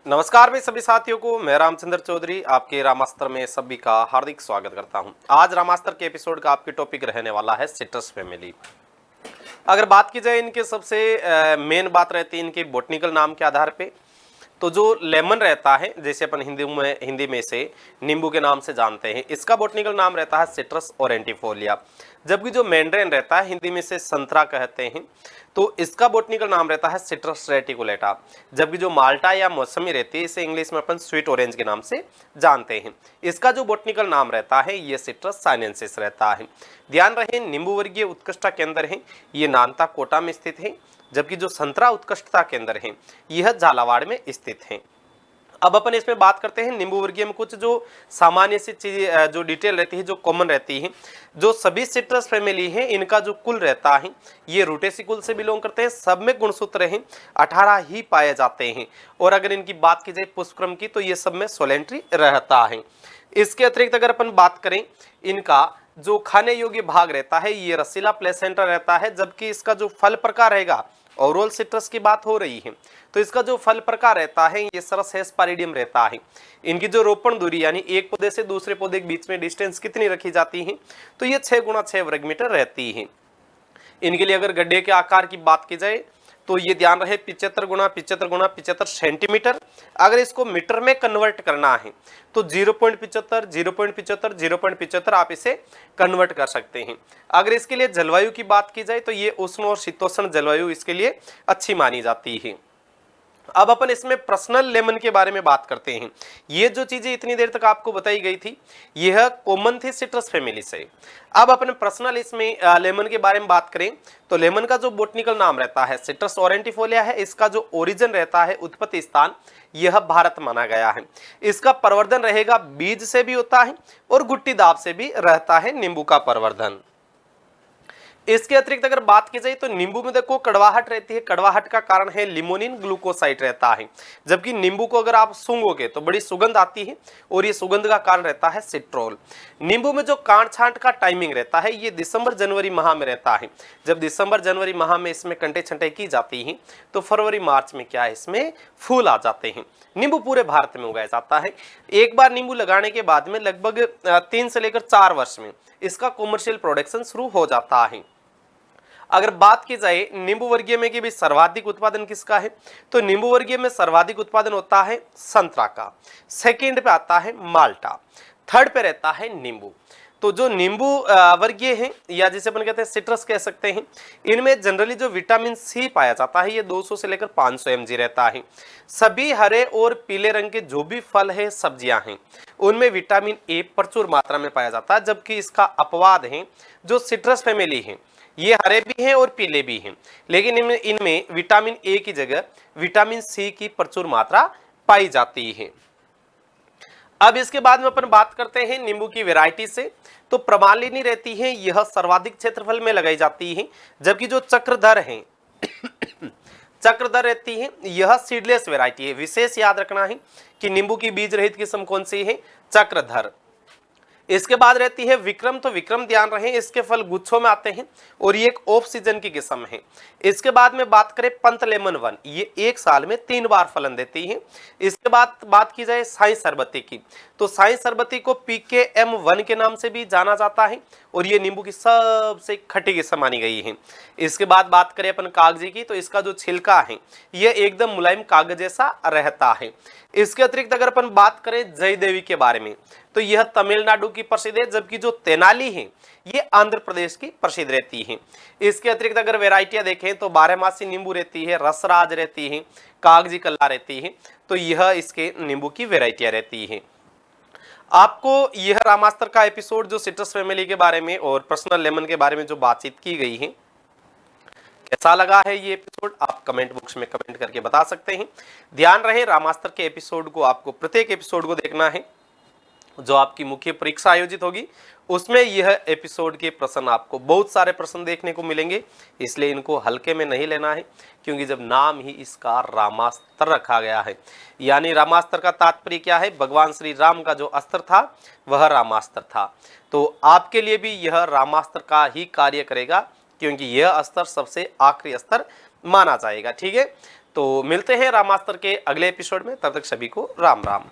नमस्कार मैं सभी साथियों को, मैं रामचंद्र चौधरी आपके रामास्त्र में सभी का हार्दिक स्वागत करता हूं। आज रामास्त्र के एपिसोड का आपके टॉपिक रहने वाला है सिट्रस फैमिली। अगर बात की जाए इनके सबसे मेन बात रहती है इनके बॉटनिकल नाम के आधार पे। तो जो लेमन रहता है, जैसे अपन हिंदी में से नींबू के नाम से जानते हैं, इसका बॉटनिकल नाम रहता है सिट्रस ऑरेंटिफोलिया। जबकि जो मैंड्रेन रहता है, हिंदी में से संतरा कहते हैं, तो इसका बॉटनिकल नाम रहता है सिट्रस रेटिकुलेटा। जबकि जो माल्टा या मौसमी रहती है, इसे इंग्लिश में अपन स्वीट ऑरेंज के नाम से जानते हैं, इसका जो बॉटनिकल नाम रहता है ये सिट्रस साइनेंसिस रहता है। ध्यान रहे, नींबू वर्गीय उत्कृष्टता केंद्र है ये नानता कोटा में स्थित है, जबकि जो संतरा उत्कृष्टता केंद्र है यह झालावाड़ में स्थित है। अब अपन इसमें बात करते हैं नींबू वर्गीय में कुछ जो सामान्य सी चीज जो डिटेल रहती है, जो कॉमन रहती है। जो सभी सिट्रस फैमिली है इनका जो कुल रहता है ये रूटेसी कुल से बिलोंग करते हैं। सब में गुणसूत्र हैं 18 ही पाए जाते हैं। और अगर इनकी बात की जाए पुष्पक्रम की, तो ये सब में सोलेंट्री रहता है। इसके अतिरिक्त अगर अपन बात करें, इनका जो खाने योग्य भाग रहता है ये रसीला प्लेसेंटा रहता है। जबकि इसका जो फल प्रकार रहेगा, ओवरऑल सिट्रस की बात हो रही है, तो इसका जो फल प्रकार रहता है ये सरस हेस्पारिडियम रहता है। इनकी जो रोपण दूरी यानी एक पौधे से दूसरे पौधे के बीच में डिस्टेंस कितनी रखी जाती है, तो ये 6 गुणा 6 वर्ग मीटर रहती है। इनके लिए अगर गड्ढे के आकार की बात की जाए तो ये ध्यान रहे 75 गुणा 75 गुणा 75 सेंटीमीटर। अगर इसको मीटर में कन्वर्ट करना है तो 0.75 0.75 0.75 आप इसे कन्वर्ट कर सकते हैं। अगर इसके लिए जलवायु की बात की जाए तो ये उष्ण और शीतोष्ण जलवायु इसके लिए अच्छी मानी जाती है। अब अपन इसमें पर्सनल लेमन के बारे में बात करते हैं। ये जो चीजें इतनी देर तक आपको बताई गई थी यह कॉमन थी सिट्रस फैमिली से। अब अपन पर्सनल इसमें लेमन के बारे में बात करें तो लेमन का जो बॉटनिकल नाम रहता है सिट्रस ऑरेंटिफोलिया है। इसका जो ओरिजिन रहता है, उत्पत्ति स्थान, यह भारत माना गया है। इसका प्रवर्धन रहेगा बीज से भी होता है और गुट्टी दाब से भी रहता है नींबू का प्रवर्धन। इसके अतिरिक्त अगर बात की जाए तो नींबू में देखो कड़वाहट रहती है। कड़वाहट का कारण है लिमोनिन ग्लूकोसाइड रहता है। जबकि नींबू को अगर आप सूंघोगे तो बड़ी सुगंध आती है और ये सुगंध का कारण रहता है सिट्रोल। नींबू में जो कांट छांट का टाइमिंग रहता है ये दिसंबर जनवरी माह में रहता है। जब दिसंबर जनवरी माह में इसमें कंटे छंटे की जाती है तो फरवरी मार्च में क्या है, इसमें फूल आ जाते हैं। नींबू पूरे भारत में उगाया जाता है। एक बार नींबू लगाने के बाद में लगभग 3 से लेकर 4 वर्ष में इसका कॉमर्शियल प्रोडक्शन शुरू हो जाता है। अगर बात की जाए नींबू वर्गीय में कि भी सर्वाधिक उत्पादन किसका है, तो नींबू वर्गीय में सर्वाधिक उत्पादन होता है संतरा का। सेकंड पे आता है माल्टा, थर्ड पे रहता है नींबू। तो जो नींबू वर्गीय है या जिसे अपन कहते हैं सिट्रस कह सकते हैं, इनमें जनरली जो विटामिन सी पाया जाता है ये 200 से लेकर 500 mg रहता है। सभी हरे और पीले रंग के जो भी फल है, सब्जियां हैं, उनमें विटामिन ए प्रचुर मात्रा में पाया जाता है। जबकि इसका अपवाद है जो सिट्रस फैमिली है, ये हरे भी हैं और पीले भी हैं, लेकिन इनमें विटामिन ए की जगह विटामिन सी की प्रचुर मात्रा पाई जाती है। अब इसके बाद में अपन बात करते हैं नींबू की वैरायटी से। तो प्रमालिनी रहती है, यह सर्वाधिक क्षेत्रफल में लगाई जाती है। जबकि जो चक्रधर है चक्रधर रहती है, यह सीडलेस वैरायटी है। विशेष याद रखना है कि नींबू की बीज रहित किस्म कौन सी है, चक्रधर। इसके बाद रहती है विक्रम। तो विक्रम ध्यान रहे इसके फल गुच्छों में आते हैं और ये एक ऑफ सीजन की किस्म है। इसके बाद में बात करें पंत लेमन 1, ये 1 साल में 3 बार फलन देती है। इसके बाद बात की जाए साई सरबती की, तो साई सरबती को PKM1 के नाम से भी जाना जाता है और ये नींबू की सबसे खट्टी किस्म मानी गई है। इसके बाद बात करें अपन कागजी की, तो इसका जो छिलका है यह एकदम मुलायम कागज जैसा रहता है। इसके अतिरिक्त अगर अपन बात करें जय देवी के बारे में, तो यह तमिलनाडु की प्रसिद्ध है। जबकि जो तेनाली है ये आंध्र प्रदेश की प्रसिद्ध रहती है। इसके अतिरिक्त अगर वैरायटियां देखें तो 12मासी नींबू रहती है, रसराज रहती है, कागजी कल्ला रहती है। तो यह इसके नींबू की वैरायटियां रहती है। आपको यह रामास्त्र का एपिसोड जो सिट्रस फैमिली के बारे में और पर्सनल लेमन के बारे में जो बातचीत की गई है, कैसा लगा है ये एपिसोड, आप कमेंट बॉक्स में कमेंट करके बता सकते हैं। ध्यान रहे रामास्त्र के एपिसोड को आपको प्रत्येक एपिसोड को देखना है। जो आपकी मुख्य परीक्षा आयोजित होगी उसमें यह एपिसोड के प्रश्न, आपको बहुत सारे प्रश्न देखने को मिलेंगे, इसलिए इनको हल्के में नहीं लेना है। क्योंकि जब नाम ही इसका रामास्त्र रखा गया है, यानी रामास्त्र का तात्पर्य क्या है, भगवान श्री राम का जो अस्त्र था वह रामास्त्र था। तो आपके लिए भी यह रामास्त्र का ही कार्य करेगा, क्योंकि यह अस्त्र सबसे आखिरी अस्त्र माना जाएगा। ठीक है, तो मिलते हैं रामास्त्र के अगले एपिसोड में, तब तक सभी को राम राम।